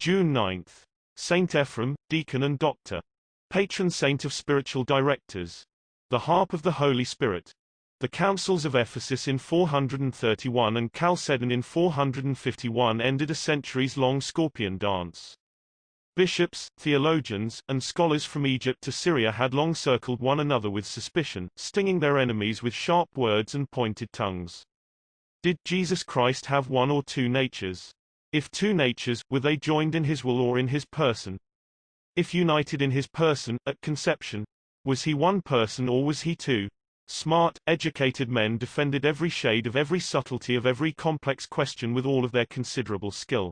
June 9. St Ephrem, deacon and doctor. Patron saint of spiritual directors. The harp of the Holy Spirit. The councils of Ephesus in 431 and Chalcedon in 451 ended a centuries-long scorpion dance. Bishops, theologians, and scholars from Egypt to Syria had long circled one another with suspicion, stinging their enemies with sharp words and pointed tongues. Did Jesus Christ have one or two natures? If two natures, were they joined in his will or in his person? If united in his person, at conception, was he one person or was he two? Smart, educated men defended every shade of every subtlety of every complex question with all of their considerable skill.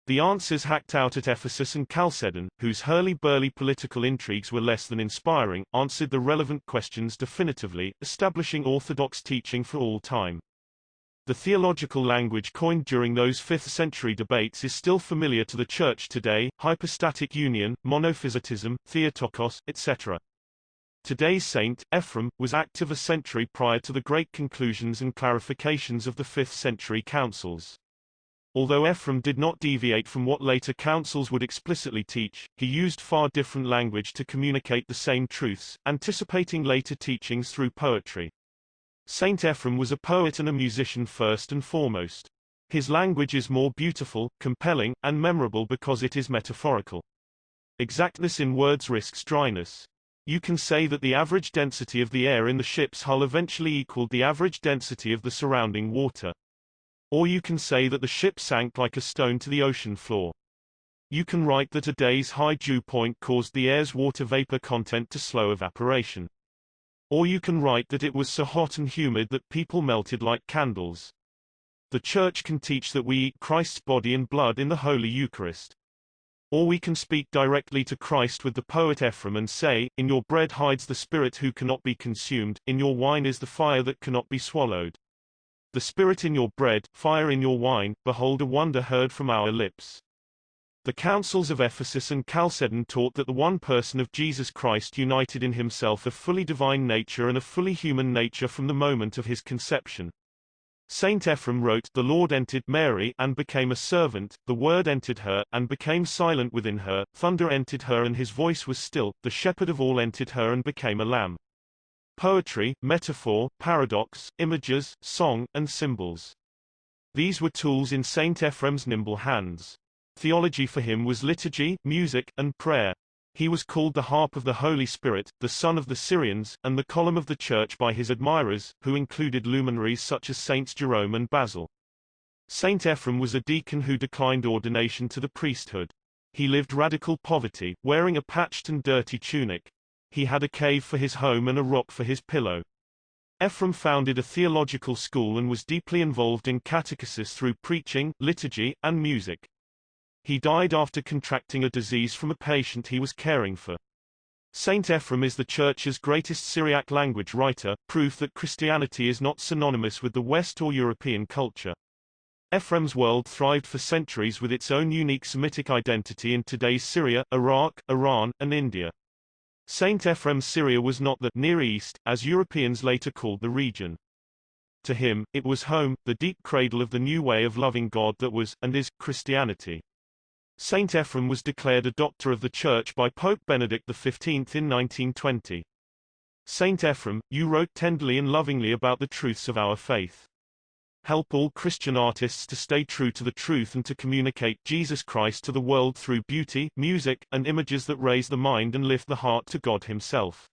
The answers hacked out at Ephesus and Chalcedon, whose hurly-burly political intrigues were less than inspiring, answered the relevant questions definitively, establishing orthodox teaching for all time. The theological language coined during those 5th-century debates is still familiar to the Church today: hypostatic union, monophysitism, theotokos, etc. Today's St. Ephrem was active a century prior to the great conclusions and clarifications of the 5th-century councils. Although Ephrem did not deviate from what later councils would explicitly teach, he used far different language to communicate the same truths, anticipating later teachings through poetry. St. Ephrem was a poet and a musician first and foremost. His language is more beautiful, compelling, and memorable because it is metaphorical. Exactness in words risks dryness. You can say that the average density of the air in the ship's hull eventually equaled the average density of the surrounding water. Or you can say that the ship sank like a stone to the ocean floor. You can write that a day's high dew point caused the air's water vapor content to slow evaporation. Or you can write that it was so hot and humid that people melted like candles. The Church can teach that we eat Christ's body and blood in the Holy Eucharist. Or we can speak directly to Christ with the poet Ephrem and say, "In your bread hides the Spirit who cannot be consumed, in your wine is the fire that cannot be swallowed. The Spirit in your bread, fire in your wine, behold a wonder heard from our lips." The councils of Ephesus and Chalcedon taught that the one person of Jesus Christ united in himself a fully divine nature and a fully human nature from the moment of his conception. St. Ephrem wrote, "The Lord entered Mary and became a servant, the Word entered her and became silent within her, thunder entered her and his voice was still, the shepherd of all entered her and became a lamb." Poetry, metaphor, paradox, images, song, and symbols. These were tools in St. Ephrem's nimble hands. Theology for him was liturgy, music, and prayer. He was called the harp of the Holy Spirit, the son of the Syrians, and the column of the Church by his admirers, who included luminaries such as Saints Jerome and Basil. St. Ephrem was a deacon who declined ordination to the priesthood. He lived radical poverty, wearing a patched and dirty tunic. He had a cave for his home and a rock for his pillow. Ephrem founded a theological school and was deeply involved in catechesis through preaching, liturgy, and music. He died after contracting a disease from a patient he was caring for. St. Ephrem is the Church's greatest Syriac language writer, proof that Christianity is not synonymous with the West or European culture. Ephrem's world thrived for centuries with its own unique Semitic identity in today's Syria, Iraq, Iran, and India. St. Ephrem's Syria was not the Near East, as Europeans later called the region. To him, it was home, the deep cradle of the new way of loving God that was, and is, Christianity. St. Ephrem was declared a Doctor of the Church by Pope Benedict XV in 1920. St. Ephrem, you wrote tenderly and lovingly about the truths of our faith. Help all Christian artists to stay true to the truth and to communicate Jesus Christ to the world through beauty, music, and images that raise the mind and lift the heart to God Himself.